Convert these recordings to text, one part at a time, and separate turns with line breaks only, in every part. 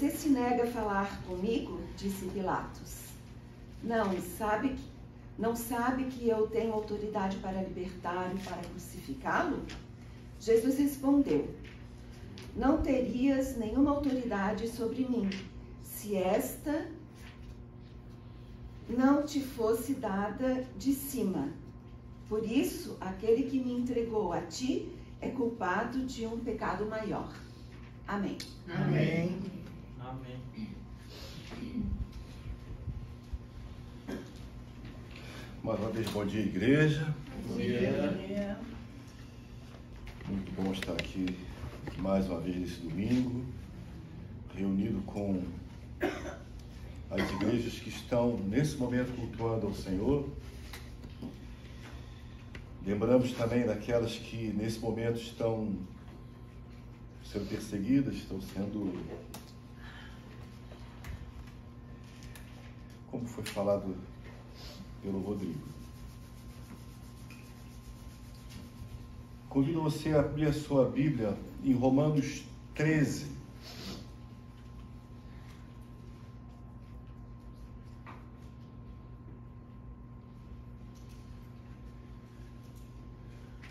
você se nega a falar comigo? Disse Pilatos. Não sabe que eu tenho autoridade para libertar e para crucificá-lo? Jesus respondeu: não terias nenhuma autoridade sobre mim, se esta não te fosse dada de cima. Por isso, aquele que me entregou a ti é culpado de um pecado maior. Amém.
Amém.
Amém.
Mais uma vez, bom dia, igreja.
Bom dia.
Muito bom estar aqui mais uma vez nesse domingo, reunido com as igrejas que estão nesse momento cultuando ao Senhor. Lembramos também daquelas que nesse momento estão sendo perseguidas, estão sendo, como foi falado pelo Rodrigo. Convido você a abrir a sua Bíblia em Romanos 13.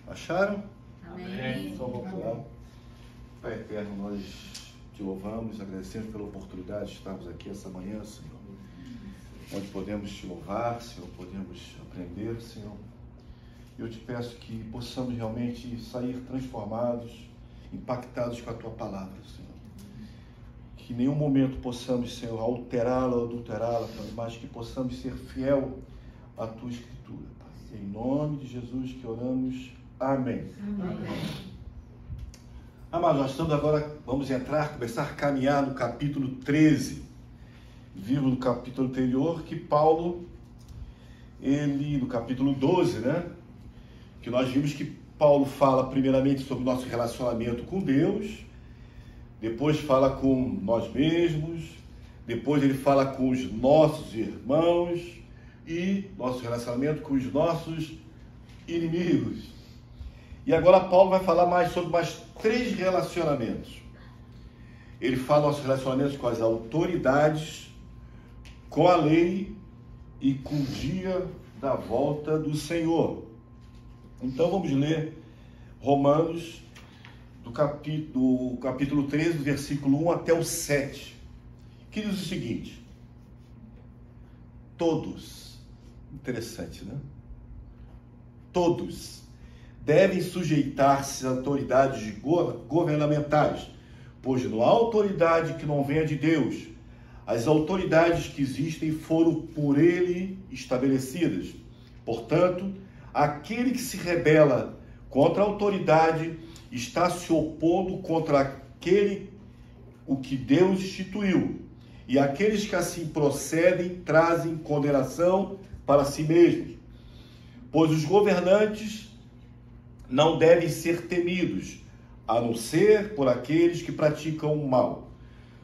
Acharam?
Amém.
Só vamos lá. Pai eterno, nós te louvamos, agradecemos pela oportunidade de estarmos aqui essa manhã, Senhor, onde podemos te louvar, Senhor, podemos aprender, Senhor. Eu te peço que possamos realmente sair transformados, impactados com a Tua palavra, Senhor. Que em nenhum momento possamos, Senhor, alterá-la ou adulterá-la, mas que possamos ser fiel à Tua Escritura, Pai. Em nome de Jesus que oramos. Amém.
Amém.
Amados, nós estamos agora, vamos começar a caminhar no capítulo 13. Vimos no capítulo anterior que Paulo, ele, no capítulo 12, que nós vimos que Paulo fala primeiramente sobre o nosso relacionamento com Deus, depois fala com nós mesmos, depois ele fala com os nossos irmãos e nosso relacionamento com os nossos inimigos. E agora Paulo vai falar mais sobre mais 3 relacionamentos. Ele fala nossos relacionamentos com as autoridades, com a lei e com o dia da volta do Senhor. Então vamos ler Romanos do capítulo 13, do versículo 1 até o 7, que diz o seguinte: todos, interessante, todos devem sujeitar-se às autoridades governamentais, pois não há autoridade que não venha de Deus. As autoridades que existem foram por ele estabelecidas. Portanto, aquele que se rebela contra a autoridade está se opondo contra o que Deus instituiu. E aqueles que assim procedem trazem condenação para si mesmos. Pois os governantes não devem ser temidos, a não ser por aqueles que praticam o mal.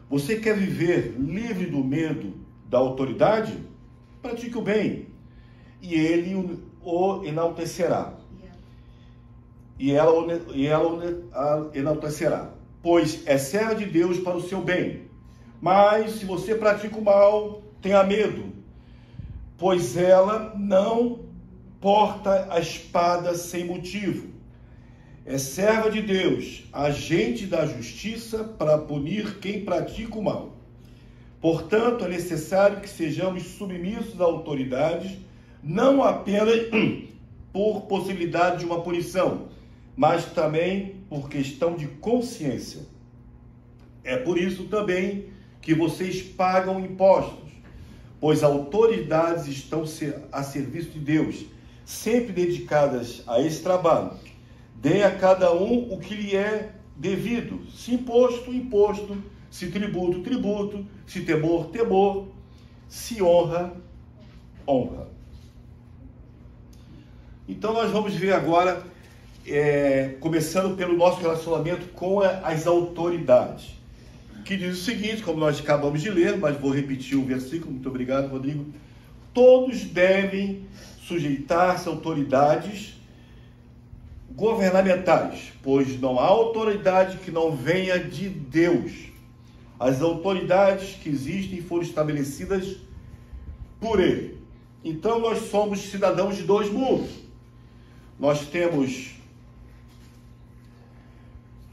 Você quer viver livre do medo da autoridade? Pratique o bem, e ele o enaltecerá. E ela o enaltecerá, pois é serva de Deus para o seu bem. Mas se você pratica o mal, tenha medo, pois ela não porta a espada sem motivo. É serva de Deus, agente da justiça para punir quem pratica o mal. Portanto, é necessário que sejamos submissos à autoridade, não apenas por possibilidade de uma punição, mas também por questão de consciência. É por isso também que vocês pagam impostos, pois autoridades estão a serviço de Deus, sempre dedicadas a esse trabalho. Dê a cada um o que lhe é devido, se imposto, imposto, se tributo, tributo, se temor, temor, se honra, honra. Então nós vamos ver agora, começando pelo nosso relacionamento com as autoridades, que diz o seguinte, como nós acabamos de ler, mas vou repetir o versículo, muito obrigado, Rodrigo. Todos devem sujeitar-se a autoridades governamentais, pois não há autoridade que não venha de Deus. As autoridades que existem foram estabelecidas por ele. Então nós somos cidadãos de dois mundos. Nós temos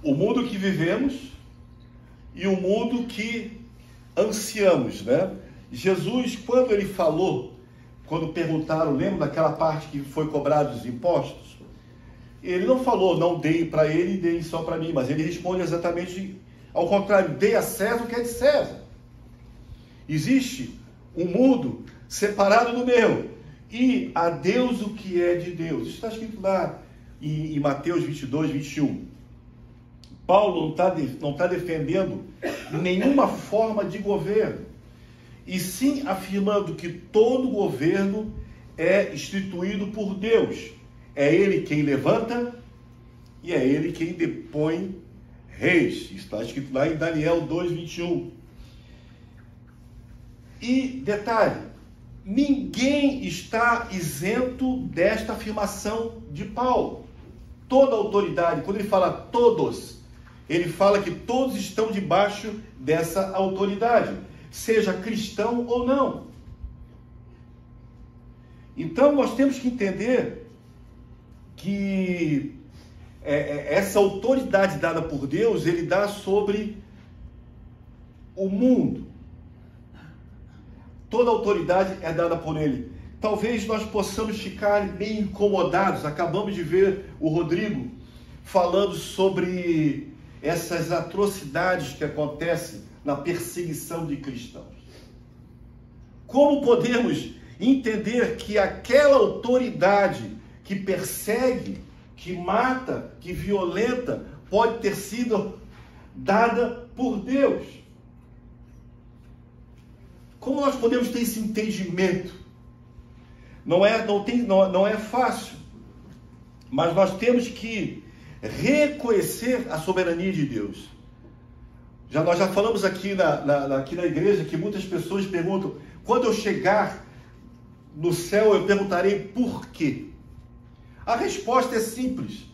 o mundo que vivemos e o mundo que ansiamos, né? Jesus, quando ele falou, quando perguntaram, lembra daquela parte que foi cobrado os impostos? Ele não falou, não dei para ele e dei só para mim, mas ele responde exatamente ao contrário, dei a César o que é de César. Existe um mundo separado do meu e a Deus o que é de Deus. Isso está escrito lá em Mateus 22, 21. Paulo não está defendendo nenhuma forma de governo, e sim afirmando que todo governo é instituído por Deus. É Ele quem levanta e é Ele quem depõe reis. Está escrito lá em Daniel 2, 21. E detalhe, ninguém está isento desta afirmação de Paulo. Toda autoridade, quando ele fala todos, ele fala que todos estão debaixo dessa autoridade, seja cristão ou não. Então nós temos que entender que essa autoridade dada por Deus, ele dá sobre o mundo. Toda autoridade é dada por ele. Talvez nós possamos ficar meio incomodados. Acabamos de ver o Rodrigo falando sobre essas atrocidades que acontecem na perseguição de cristãos. Como podemos entender que aquela autoridade que persegue, que mata, que violenta, pode ter sido dada por Deus? Como nós podemos ter esse entendimento? Não é fácil, mas nós temos que reconhecer a soberania de Deus. Nós já falamos aqui aqui na igreja que muitas pessoas perguntam, quando eu chegar no céu eu perguntarei por quê? A resposta é simples: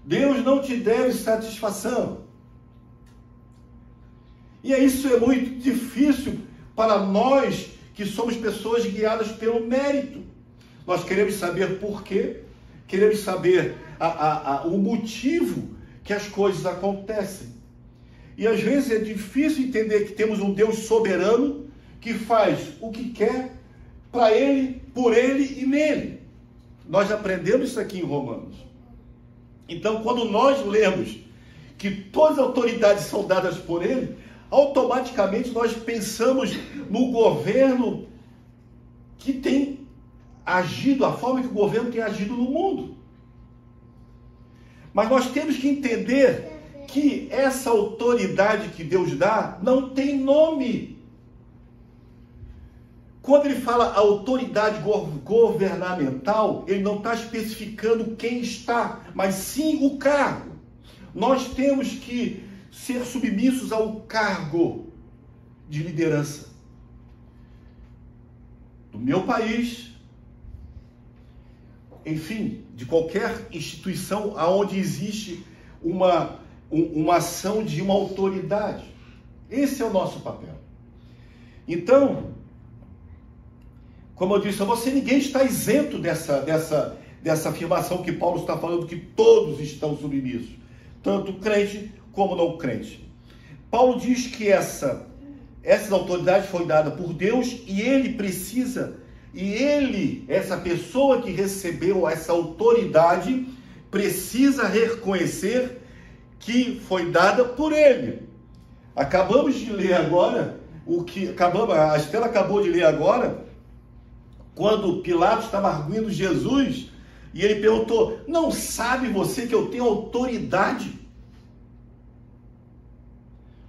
Deus não te deve satisfação. E isso é muito difícil para nós que somos pessoas guiadas pelo mérito. Nós queremos saber por quê, queremos saber o motivo que as coisas acontecem. E às vezes é difícil entender que temos um Deus soberano que faz o que quer para Ele, por Ele e nele. Nós aprendemos isso aqui em Romanos. Então, quando nós lemos que todas as autoridades são dadas por Ele, automaticamente nós pensamos no governo que tem agido, a forma que o governo tem agido no mundo. Mas nós temos que entender que essa autoridade que Deus dá não tem nome. Quando ele fala autoridade governamental, ele não está especificando quem está, mas sim o cargo. Nós temos que ser submissos ao cargo de liderança do meu país, enfim, de qualquer instituição onde existe uma ação de uma autoridade. Esse é o nosso papel. Então, como eu disse a você, ninguém está isento dessa afirmação que Paulo está falando, que todos estão submissos, tanto crente como não crente. Paulo diz que essa autoridade foi dada por Deus e essa pessoa que recebeu essa autoridade precisa reconhecer que foi dada por ele. Acabamos de ler agora, a Estela acabou de ler agora, quando Pilatos estava arguindo Jesus, e ele perguntou, não sabe você que eu tenho autoridade?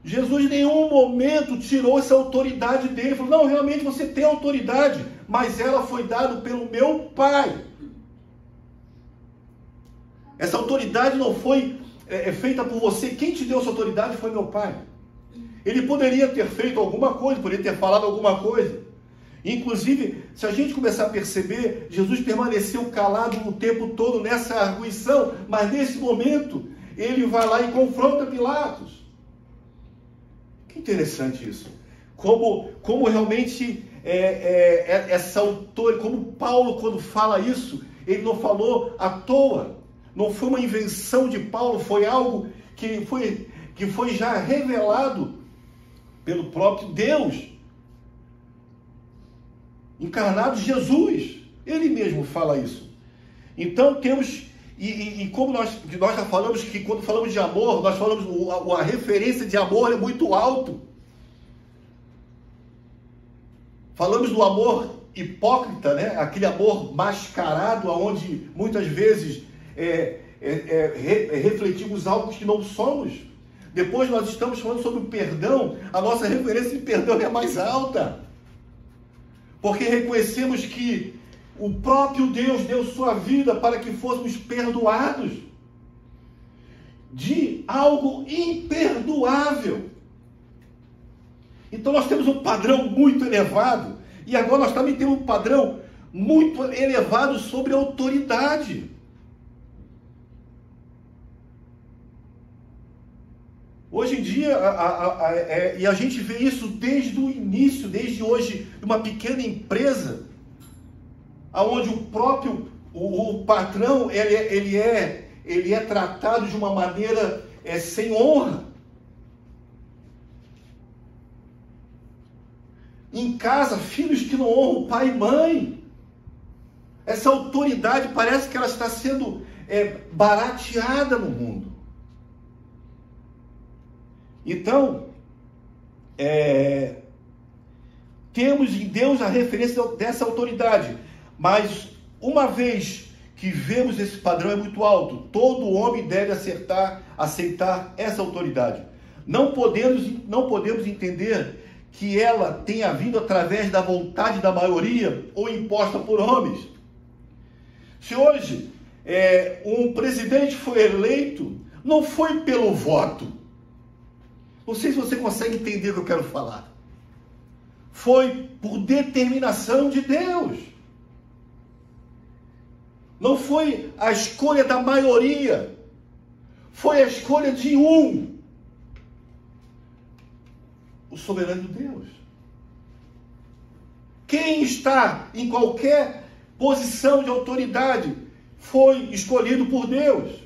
Jesus em nenhum momento tirou essa autoridade dele, falou, não, realmente você tem autoridade, mas ela foi dada pelo meu Pai. Essa autoridade não foi feita por você, quem te deu essa autoridade foi meu Pai. Ele poderia ter feito alguma coisa, poderia ter falado alguma coisa. Inclusive, se a gente começar a perceber, Jesus permaneceu calado o tempo todo nessa arguição, mas nesse momento, ele vai lá e confronta Pilatos. Quem interessante isso. Como realmente essa autora, como Paulo, quando fala isso, ele não falou à toa. Não foi uma invenção de Paulo, foi algo que foi já revelado pelo próprio Deus, encarnado Jesus. Ele mesmo fala isso. Então temos, e como nós já falamos, que quando falamos de amor, nós falamos, a referência de amor é muito alto. Falamos do amor hipócrita, né? Aquele amor mascarado, onde muitas vezes refletimos algo que não somos. Depois nós estamos falando sobre o perdão, a nossa referência de perdão é mais alta. Porque reconhecemos que o próprio Deus deu sua vida para que fôssemos perdoados de algo imperdoável. Então nós temos um padrão muito elevado, e agora nós também temos um padrão muito elevado sobre a autoridade. Hoje em dia, e a gente vê isso desde o início, desde hoje, uma pequena empresa, onde o próprio, o patrão, ele é tratado de uma maneira sem honra. Em casa, filhos que não honram pai e mãe. Essa autoridade parece que ela está sendo barateada no mundo. Então, temos em Deus a referência dessa autoridade. Mas, uma vez que vemos esse padrão é muito alto, todo homem deve aceitar essa autoridade. Não podemos entender que ela tenha vindo através da vontade da maioria ou imposta por homens. Se hoje um presidente foi eleito, não foi pelo voto. Não sei se você consegue entender o que eu quero falar. Foi por determinação de Deus. Não foi a escolha da maioria. Foi a escolha de um. O soberano Deus. Quem está em qualquer posição de autoridade foi escolhido por Deus.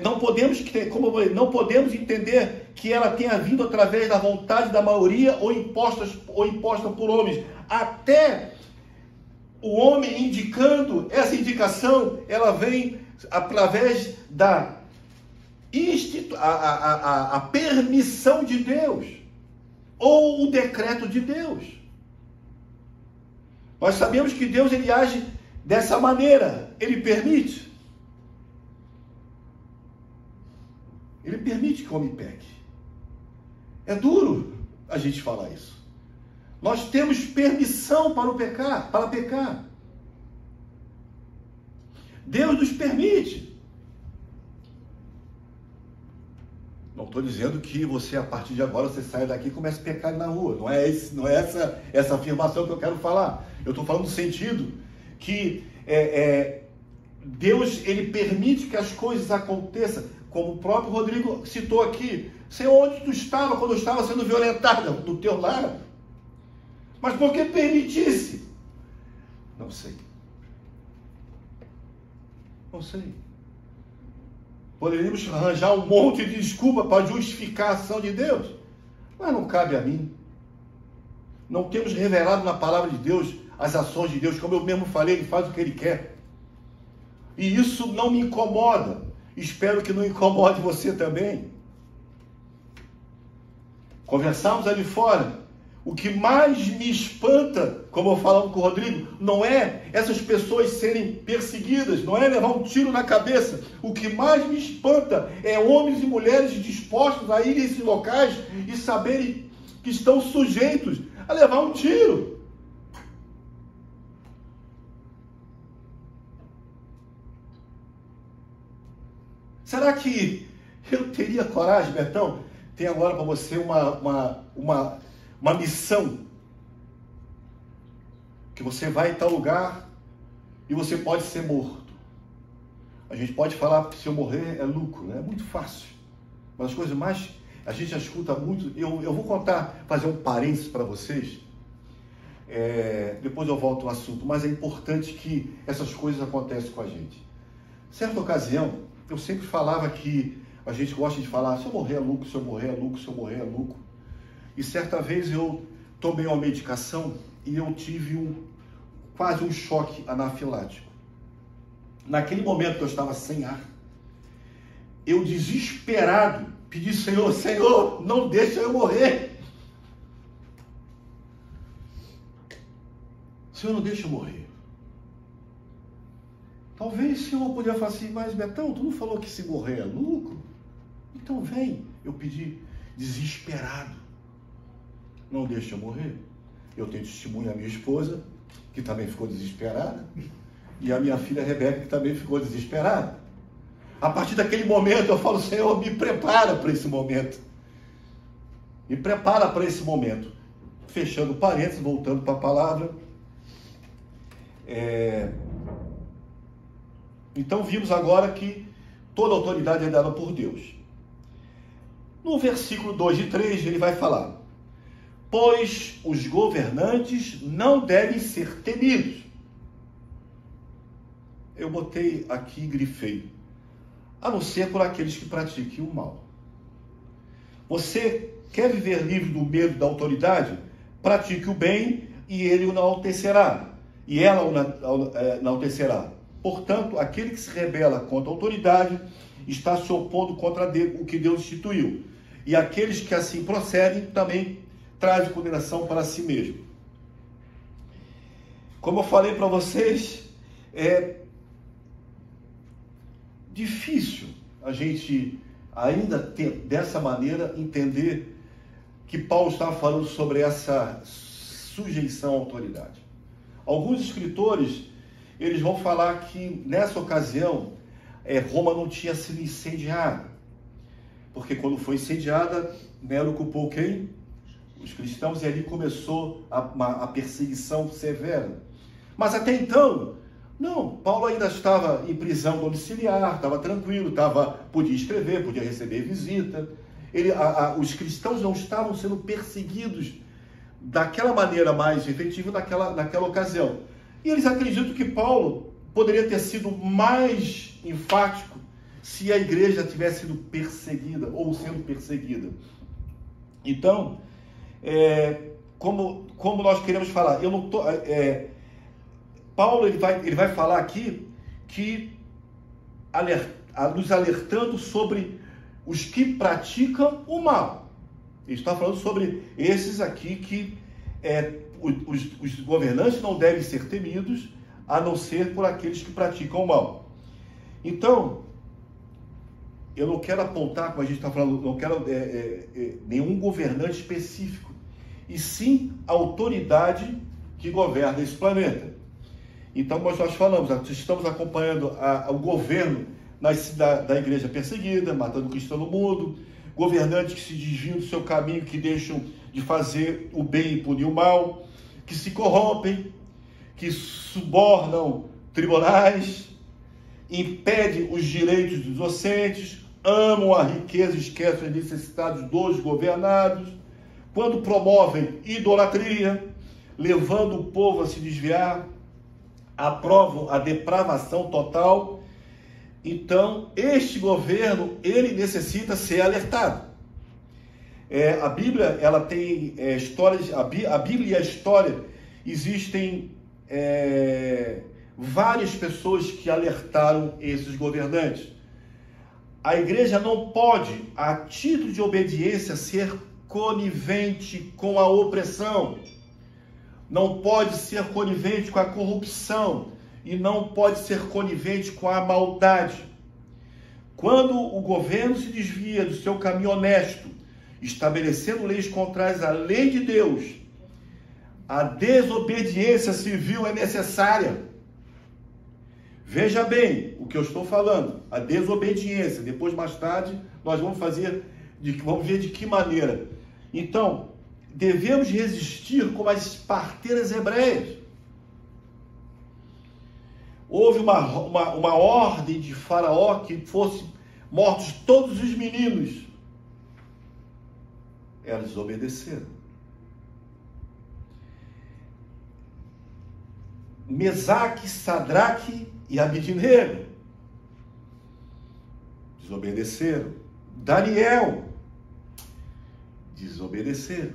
Não podemos entender que ela tenha vindo através da vontade da maioria ou imposta por homens. Até o homem indicando, essa indicação, ela vem através da a permissão de Deus ou o decreto de Deus. Nós sabemos que Deus, ele age dessa maneira. Ele permite. Ele permite que o homem peque. É duro a gente falar isso. Nós temos permissão para pecar. Deus nos permite. Não estou dizendo que você, a partir de agora, você saia daqui e comece a pecar na rua. Não é essa afirmação que eu quero falar. Eu estou falando no sentido que Deus, ele permite que as coisas aconteçam, como o próprio Rodrigo citou aqui. Sei onde tu estava quando eu estava sendo violentado no teu lar. Mas por que permitisse? Não sei. Não sei. Poderíamos arranjar um monte de desculpa para justificar a ação de Deus, mas não cabe a mim. Não temos revelado na palavra de Deus as ações de Deus, como eu mesmo falei, ele faz o que ele quer. E isso não me incomoda. Espero que não incomode você também. Conversamos ali fora. O que mais me espanta, como eu falava com o Rodrigo, não é essas pessoas serem perseguidas, não é levar um tiro na cabeça. O que mais me espanta é homens e mulheres dispostos a ir a esses locais e saberem que estão sujeitos a levar um tiro. Será que eu teria coragem, Betão? Tem agora para você uma missão. Que você vai em tal lugar e você pode ser morto. A gente pode falar que se eu morrer é lucro, né? É muito fácil. Mas as coisas mais a gente já escuta muito. Eu vou contar, fazer um parênteses para vocês. Depois eu volto ao assunto, mas é importante que essas coisas aconteçam com a gente. Certa ocasião, eu sempre falava que a gente gosta de falar, se eu morrer é lucro, se eu morrer é lucro, se eu morrer é lucro. E certa vez eu tomei uma medicação e eu tive quase um choque anafilático. Naquele momento que eu estava sem ar, eu desesperado pedi, Senhor, não deixa eu morrer. Senhor, não deixa eu morrer. Talvez o Senhor podia falar assim, mas Betão, tu não falou que se morrer é lucro? Então vem. Eu pedi desesperado. Não deixa eu morrer. Eu tenho testemunho a minha esposa, que também ficou desesperada, e a minha filha Rebeca, que também ficou desesperada. A partir daquele momento eu falo, Senhor, me prepara para esse momento. Me prepara para esse momento. Fechando parênteses, voltando para a palavra. Então vimos agora que toda autoridade é dada por Deus. No versículo 2 e 3 ele vai falar, pois os governantes não devem ser temidos. Eu botei aqui, grifei, a não ser por aqueles que pratiquem o mal. Você quer viver livre do medo da autoridade? Pratique o bem e ele o enaltecerá. E ela o enaltecerá. Portanto, aquele que se rebela contra a autoridade está se opondo contra o que Deus instituiu. E aqueles que assim procedem também trazem condenação para si mesmo. Como eu falei para vocês, é difícil a gente ainda ter, dessa maneira, entender que Paulo estava falando sobre essa sujeição à autoridade. Alguns escritores, eles vão falar que nessa ocasião, Roma não tinha sido incendiada, porque quando foi incendiada, Nero culpou quem? Os cristãos, e ali começou a perseguição severa. Mas até então, não, Paulo ainda estava em prisão domiciliar, estava tranquilo, podia escrever, podia receber visita. Os cristãos não estavam sendo perseguidos daquela maneira mais efetiva naquela ocasião. E eles acreditam que Paulo poderia ter sido mais enfático se a igreja tivesse sido perseguida ou sendo perseguida. Então, como nós queremos falar, Paulo ele vai falar aqui que nos alertando sobre os que praticam o mal. Ele está falando sobre esses aqui que os governantes não devem ser temidos, a não ser por aqueles que praticam o mal. Então, eu não quero apontar, como a gente está falando, não quero nenhum governante específico, e sim a autoridade que governa esse planeta. Então, nós falamos, estamos acompanhando o governo da igreja perseguida, matando cristão no mundo, governantes que se desviam do seu caminho, que deixam de fazer o bem e punir o mal, que se corrompem, que subornam tribunais, impedem os direitos dos inocentes, amam a riqueza e esquecem as necessidades dos governados, quando promovem idolatria, levando o povo a se desviar, aprovam a depravação total. Então, este governo, ele necessita ser alertado. A Bíblia, ela tem histórias, a Bíblia e a história, existem várias pessoas que alertaram esses governantes. A igreja não pode, a título de obediência, ser conivente com a opressão, não pode ser conivente com a corrupção e não pode ser conivente com a maldade. Quando o governo se desvia do seu caminho honesto, estabelecendo leis contrárias à lei de Deus, a desobediência civil é necessária. Veja bem o que eu estou falando, a desobediência. Depois, mais tarde, nós vamos ver de que maneira. Então, devemos resistir como as parteiras hebreias. Houve uma ordem de Faraó que fossem mortos todos os meninos. Elas desobedeceram. Mesaque, Sadraque e Abednego desobedeceram. Daniel desobedeceram.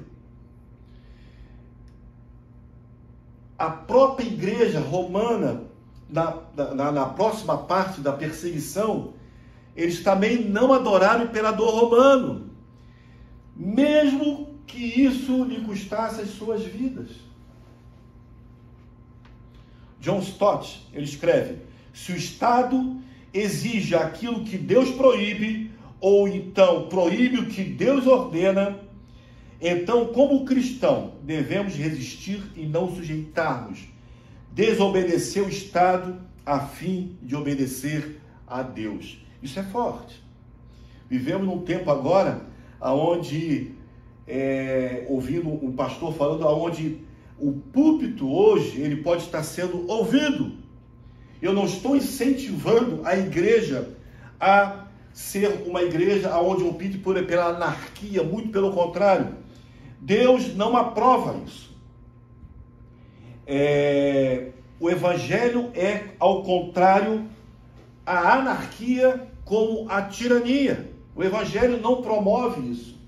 A própria igreja romana, na próxima parte da perseguição, eles também não adoraram o imperador romano, mesmo que isso lhe custasse as suas vidas. John Stott, ele escreve: se o Estado exige aquilo que Deus proíbe, ou então proíbe o que Deus ordena, então, como cristão, devemos resistir e não sujeitarmos, desobedecer o Estado a fim de obedecer a Deus. Isso é forte. Vivemos num tempo agora onde, ouvindo um pastor falando, onde o púlpito hoje, ele pode estar sendo ouvido. Eu não estou incentivando a igreja a ser uma igreja onde opte pela anarquia, muito pelo contrário. Deus não aprova isso. O evangelho é, ao contrário, a anarquia como a tirania. O evangelho não promove isso.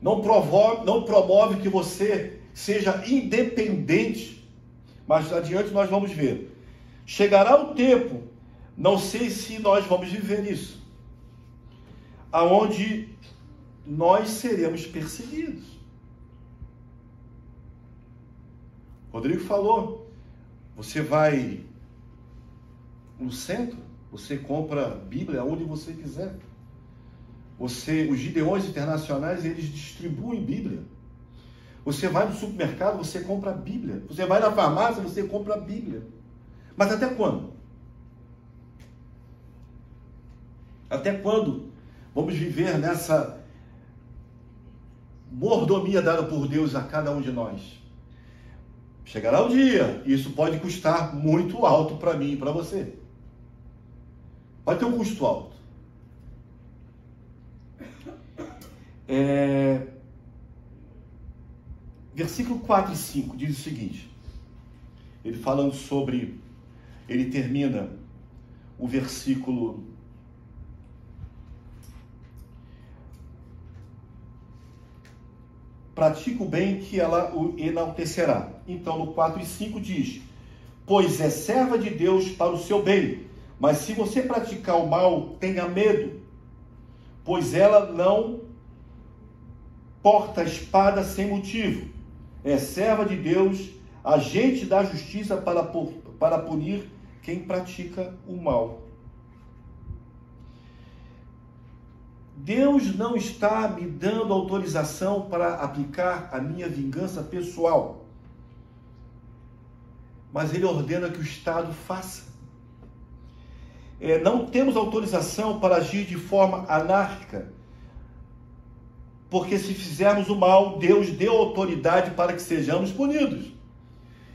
Não promove que você seja independente. Mas adiante nós vamos ver. Chegará o tempo, não sei se nós vamos viver isso, aonde nós seremos perseguidos. Rodrigo falou, você vai no centro, você compra Bíblia onde você quiser. Os Gideões internacionais, eles distribuem Bíblia. Você vai no supermercado, você compra Bíblia. Você vai na farmácia, você compra Bíblia. Mas até quando? Até quando vamos viver nessa mordomia dada por Deus a cada um de nós? Chegará o dia, e isso pode custar muito alto para mim e para você. Pode ter um custo alto. Versículo 4 e 5 diz o seguinte, ele falando sobre, ele termina o versículo pratica o bem que ela o enaltecerá. Então no 4 e 5 diz, pois é serva de Deus para o seu bem, mas se você praticar o mal, tenha medo, pois ela não porta a espada sem motivo. É serva de Deus, agente da justiça para punir quem pratica o mal. Deus não está me dando autorização para aplicar a minha vingança pessoal, mas Ele ordena que o Estado faça. Não temos autorização para agir de forma anárquica, porque se fizermos o mal, Deus deu autoridade para que sejamos punidos.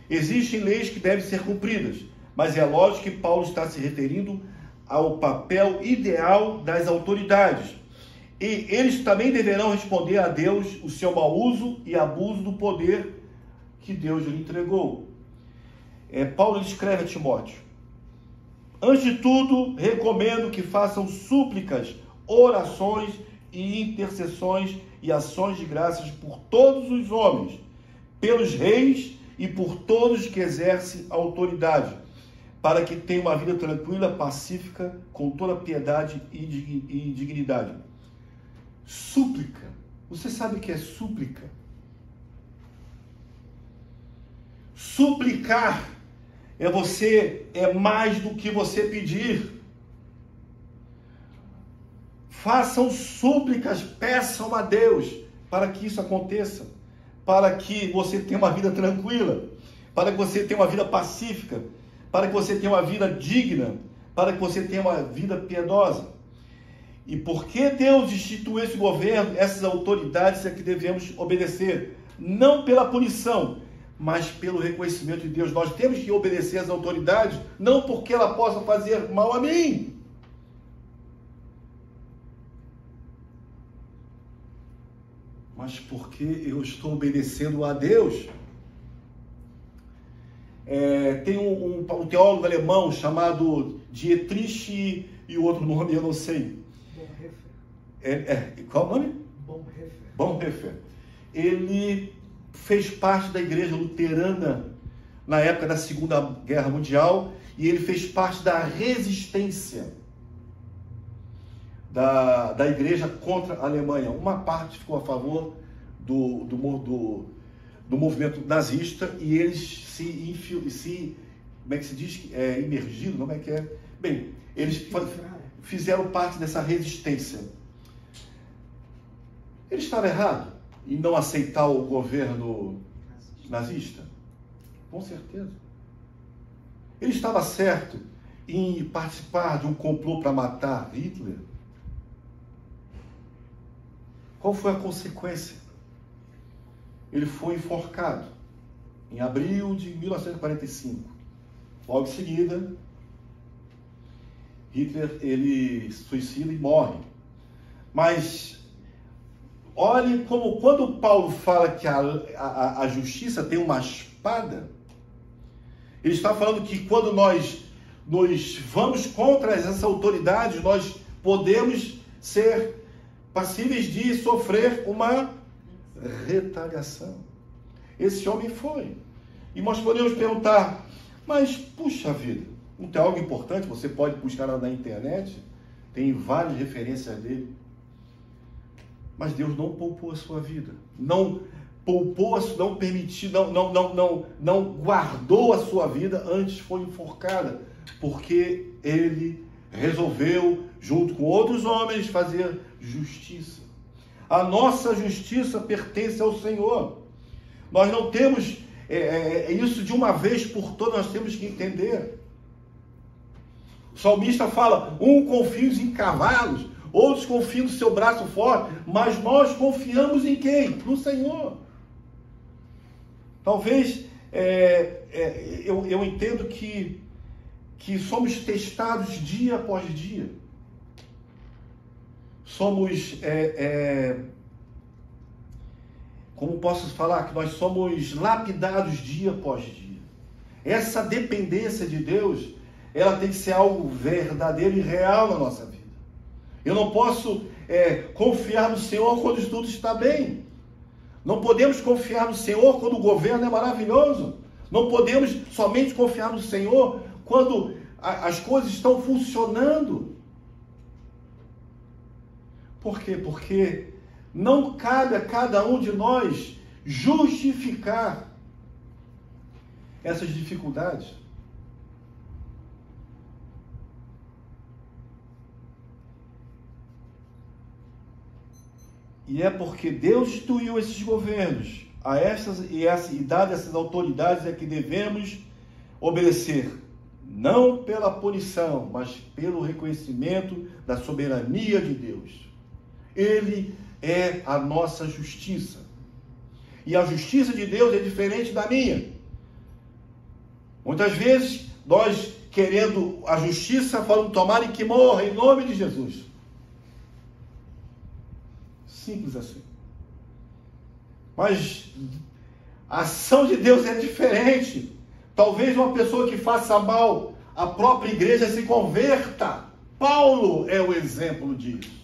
Existem leis que devem ser cumpridas, mas é lógico que Paulo está se referindo ao papel ideal das autoridades. E eles também deverão responder a Deus o seu mau uso e abuso do poder que Deus lhe entregou. Paulo escreve a Timóteo, antes de tudo, recomendo que façam súplicas, orações e intercessões e ações de graças por todos os homens, pelos reis e por todos que exercem a autoridade, para que tenham uma vida tranquila, pacífica, com toda piedade e dignidade. Súplica. Você sabe o que é súplica? Suplicar é mais do que você pedir. Façam súplicas, peçam a Deus para que isso aconteça, para que você tenha uma vida tranquila, para que você tenha uma vida pacífica, para que você tenha uma vida digna, para que você tenha uma vida piedosa. E porque Deus instituiu esse governo, essas autoridades é que devemos obedecer, não pela punição, mas pelo reconhecimento de Deus. Nós temos que obedecer às autoridades, não porque ela possa fazer mal a mim. mas mas porque eu estou obedecendo a Deus. Tem um teólogo alemão chamado Dietrich, e o outro nome eu não sei. Qual o nome? Bonhoeffer. Ele fez parte da igreja luterana na época da Segunda Guerra Mundial, e ele fez parte da resistência da igreja contra a Alemanha. Uma parte ficou a favor do movimento nazista, e eles como é que se diz? Imergiram, como é que é? Bem, eles fizeram parte dessa resistência. Ele estava errado em não aceitar o governo nazista? Com certeza. Ele estava certo em participar de um complô para matar Hitler? Qual foi a consequência? Ele foi enforcado em abril de 1945. Logo em seguida, Hitler ele suicida e morre. Mas olhe como quando Paulo fala que a justiça tem uma espada, ele está falando que quando nós vamos contra essas autoridades, nós podemos ser passíveis de sofrer uma retaliação. Esse homem foi. E nós podemos perguntar, mas puxa vida, não tem algo importante? Você pode buscar na internet, tem várias referências dele. Mas Deus não poupou a sua vida, não poupou, não permitiu, não guardou a sua vida, antes foi enforcada, porque ele resolveu, junto com outros homens, fazer justiça. A nossa justiça pertence ao Senhor. Nós não temos isso de uma vez por todas, nós temos que entender. O salmista fala, confia em cavalos, outros confiam no seu braço forte, mas nós confiamos em quem? No Senhor. Talvez eu entendo que somos testados dia após dia. Somos, como posso falar, que nós somos lapidados dia após dia. Essa dependência de Deus, ela tem que ser algo verdadeiro e real na nossa vida. Eu não posso confiar no Senhor quando tudo está bem. Não podemos confiar no Senhor quando o governo é maravilhoso. Não podemos somente confiar no Senhor quando as coisas estão funcionando. Por quê? Porque não cabe a cada um de nós justificar essas dificuldades. E é porque Deus instituiu esses governos, e dado essas autoridades é que devemos obedecer, não pela punição, mas pelo reconhecimento da soberania de Deus. Ele é a nossa justiça. E a justiça de Deus é diferente da minha. Muitas vezes, nós querendo a justiça, falando, tomara que morra em nome de Jesus. Simples assim. Mas a ação de Deus é diferente. Talvez uma pessoa que faça mal à própria igreja se converta. Paulo é o exemplo disso.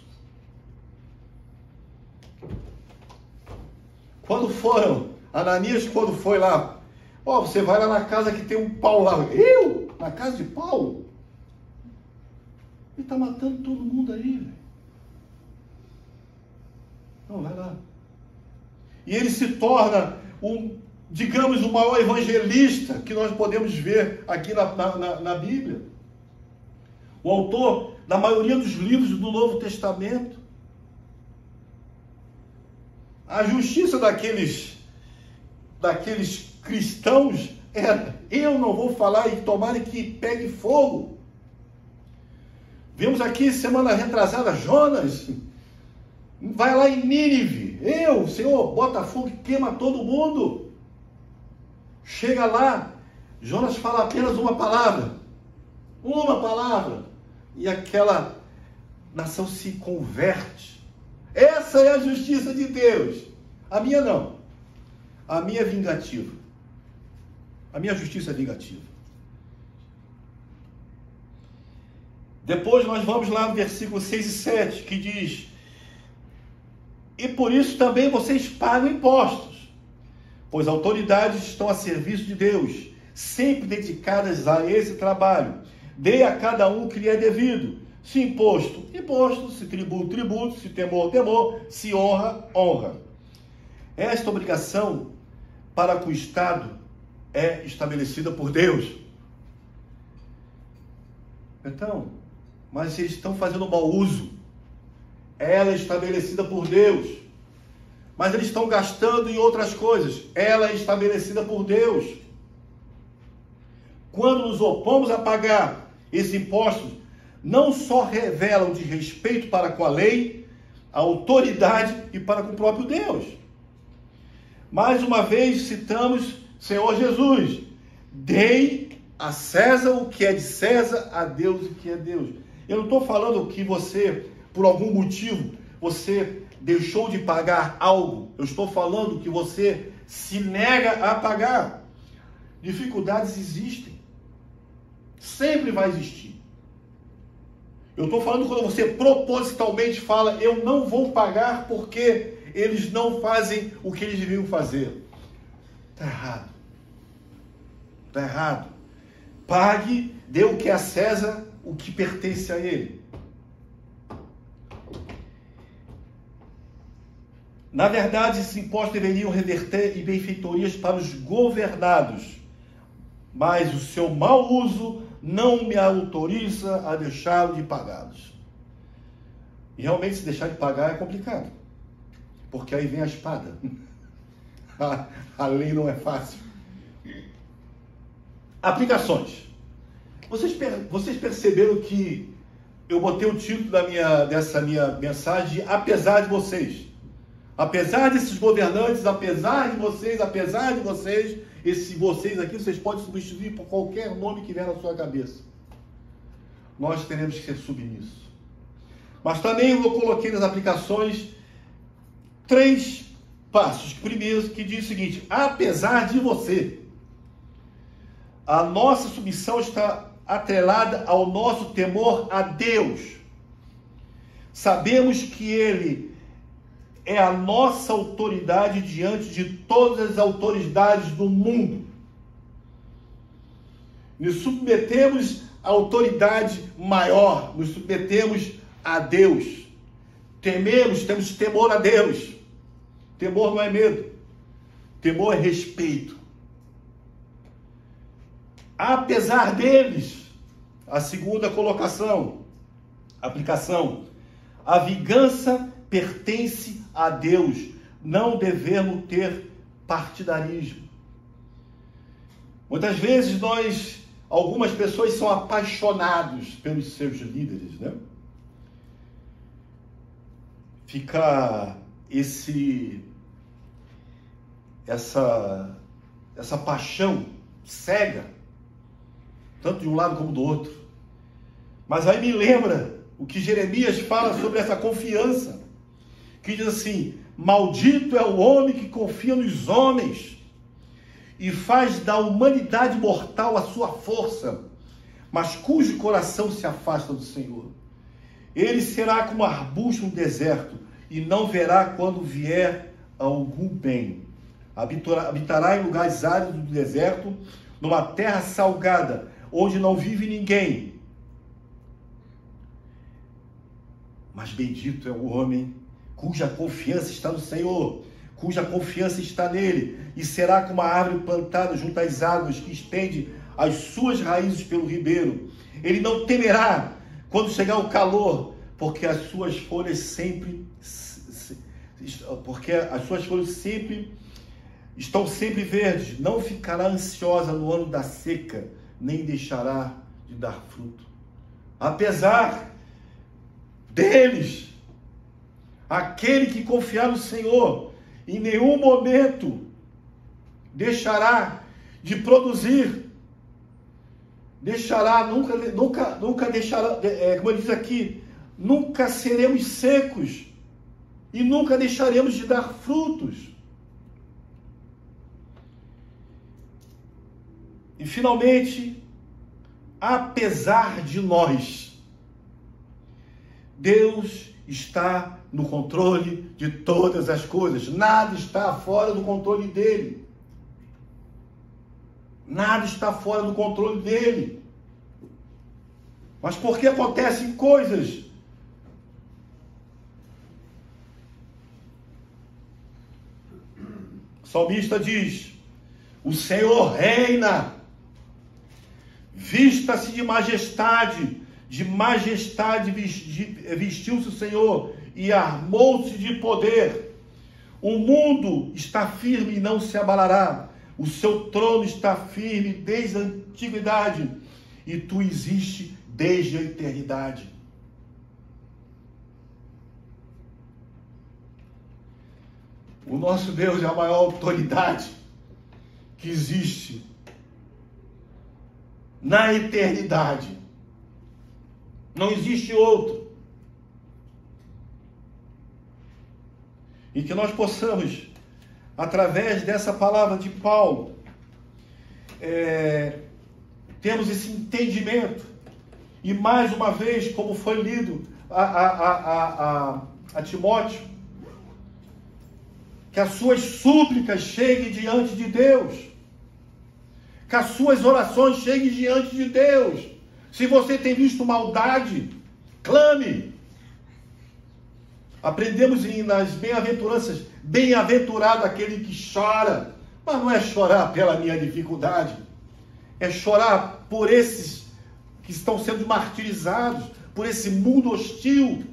Quando foram, Ananias, quando foi lá, você vai lá na casa que tem um Paulo lá. Eu? Na casa de Paulo? Ele está matando todo mundo aí, velho. Não, vai lá. E ele se torna digamos, o maior evangelista que nós podemos ver aqui na Bíblia. O autor da maioria dos livros do Novo Testamento. A justiça daqueles cristãos era, eu não vou falar e tomara que pegue fogo. Vimos aqui semana retrasada, Jonas vai lá em Nínive. Senhor, bota fogo e queima todo mundo. Chega lá, Jonas fala apenas uma palavra. E aquela nação se converte. Essa é a justiça de Deus. A minha não. A minha é vingativa. A minha justiça é vingativa. Depois nós vamos lá no versículo 6 e 7, que diz: e por isso também vocês pagam impostos, pois autoridades estão a serviço de Deus, sempre dedicadas a esse trabalho. Dê a cada um o que lhe é devido. Se imposto, imposto. Se tributo, tributo. Se temor, temor. Se honra, honra. Esta obrigação para com o Estado é estabelecida por Deus. Então, mas eles estão fazendo mau uso. Ela é estabelecida por Deus. Mas eles estão gastando em outras coisas. Ela é estabelecida por Deus. Quando nos opomos a pagar esses impostos, não só revelam de respeito para com a lei, a autoridade e para com o próprio Deus. Mais uma vez citamos Senhor Jesus: dei a César o que é de César, a Deus o que é Deus. Eu não estou falando que você, por algum motivo, você deixou de pagar algo. Eu estou falando que você se nega a pagar. Dificuldades existem. Sempre vai existir. Eu estou falando quando você propositalmente fala: eu não vou pagar porque eles não fazem o que eles deviam fazer. Está errado. Está errado. Pague, dê o que é a César, o que pertence a ele. Na verdade, esses impostos deveriam reverter em benfeitorias para os governados, mas o seu mau uso não me autoriza a deixá-lo de pagá-los. E realmente, se deixar de pagar é complicado, porque aí vem a espada. A lei não é fácil. Aplicações. Vocês perceberam que eu botei o título dessa minha mensagem de apesar de vocês. Apesar desses governantes, apesar de vocês, esse vocês aqui, vocês podem substituir por qualquer nome que vier na sua cabeça. Nós teremos que ser submissos. Mas também eu coloquei nas aplicações 3 passos. Primeiro, que diz o seguinte: apesar de você, a nossa submissão está atrelada ao nosso temor a Deus. Sabemos que Ele é a nossa autoridade diante de todas as autoridades do mundo. Nos submetemos à autoridade maior, nos submetemos a Deus. Temos temor a Deus. Temor não é medo. Temor é respeito. Apesar deles, a segunda aplicação, a vingança pertence a Deus, não devemos ter partidarismo. Muitas vezes algumas pessoas são apaixonados pelos seus líderes, né? Fica essa paixão cega, tanto de um lado como do outro. Mas aí me lembra o que Jeremias fala sobre essa confiança, que diz assim: maldito é o homem que confia nos homens e faz da humanidade mortal a sua força, mas cujo coração se afasta do Senhor. Ele será como arbusto no deserto e não verá quando vier algum bem. Habitará em lugares áridos do deserto, numa terra salgada, onde não vive ninguém. Mas bendito é o homem cuja confiança está no Senhor, cuja confiança está nele, e será como uma árvore plantada junto às águas, que estende as suas raízes pelo ribeiro. Ele não temerá quando chegar o calor, porque as suas folhas estão sempre verdes. Não ficará ansiosa no ano da seca, nem deixará de dar fruto. Apesar deles, aquele que confiar no Senhor, em nenhum momento deixará de produzir, nunca deixará, como ele diz aqui, nunca seremos secos e nunca deixaremos de dar frutos. E finalmente, apesar de nós, Deus está no controle de todas as coisas. Nada está fora do controle dele. Nada está fora do controle dele. Mas por que acontecem coisas? O salmista diz: o Senhor reina, vista-se de majestade vestiu-se o Senhor e armou-se de poder. O mundo está firme e não se abalará, o seu trono está firme desde a antiguidade, e tu existes desde a eternidade. O nosso Deus é a maior autoridade que existe na eternidade. Não existe outro. E que nós possamos, através dessa palavra de Paulo, termos esse entendimento. E mais uma vez, como foi lido a Timóteo, que as suas súplicas cheguem diante de Deus, que as suas orações cheguem diante de Deus. Se você tem visto maldade, clame. Aprendemos nas bem-aventuranças, bem-aventurado aquele que chora, mas não é chorar pela minha dificuldade, é chorar por esses que estão sendo martirizados, por esse mundo hostil.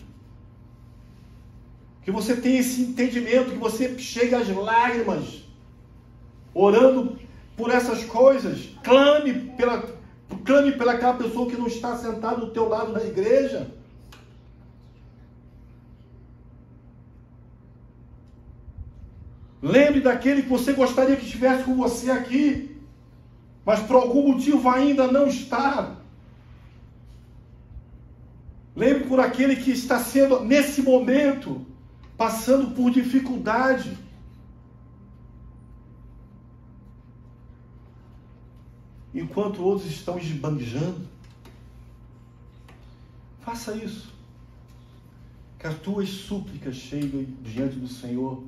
Que você tenha esse entendimento, que você chegue às lágrimas, orando por essas coisas. Clame pelaquela pessoa que não está sentada do teu lado na igreja. Lembre daquele que você gostaria que estivesse com você aqui, mas por algum motivo ainda não está. Lembre por aquele que está sendo, nesse momento, passando por dificuldade. Enquanto outros estão esbanjando. Faça isso. Que as tuas súplicas cheguem diante do Senhor,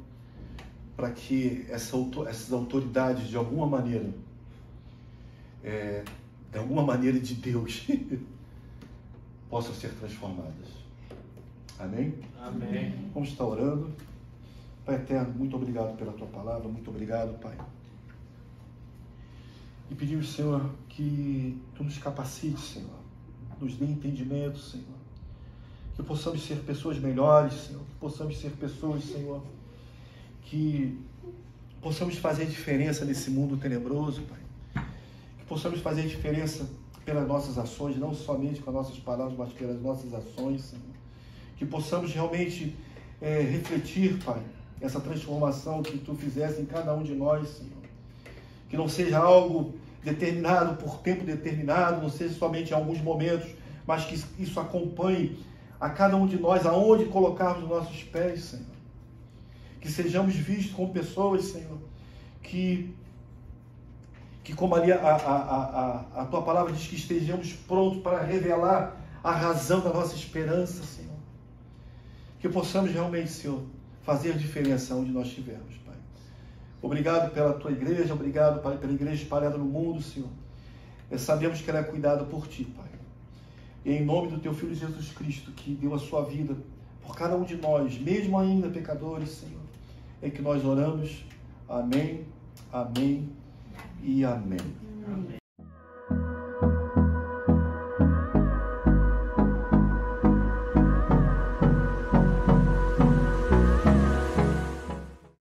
para que essas autoridades, de alguma maneira de Deus, possam ser transformadas. Amém?
Amém.
Vamos estar orando. Pai eterno, muito obrigado pela tua palavra, muito obrigado, Pai. E pedimos, Senhor, que tu nos capacites, Senhor, nos dê entendimento, Senhor, que possamos ser pessoas melhores, Senhor, que possamos ser pessoas, Senhor, que possamos fazer diferença nesse mundo tenebroso, Pai, que possamos fazer diferença pelas nossas ações, não somente com as nossas palavras, mas pelas nossas ações, Senhor, que possamos realmente refletir, Pai, essa transformação que tu fizeste em cada um de nós, Senhor. Que não seja algo determinado por tempo determinado, não seja somente em alguns momentos, mas que isso acompanhe a cada um de nós, aonde colocarmos os nossos pés, Senhor. Que sejamos vistos como pessoas, Senhor, que como ali a tua palavra diz, que estejamos prontos para revelar a razão da nossa esperança, Senhor. Que possamos realmente, Senhor, fazer a diferença onde nós estivermos, Pai. Obrigado pela tua igreja, obrigado, Pai, pela igreja espalhada no mundo, Senhor. Sabemos que ela é cuidada por ti, Pai. E em nome do teu Filho Jesus Cristo, que deu a sua vida por cada um de nós, mesmo ainda pecadores, Senhor, é que nós oramos. Amém, amém e amém.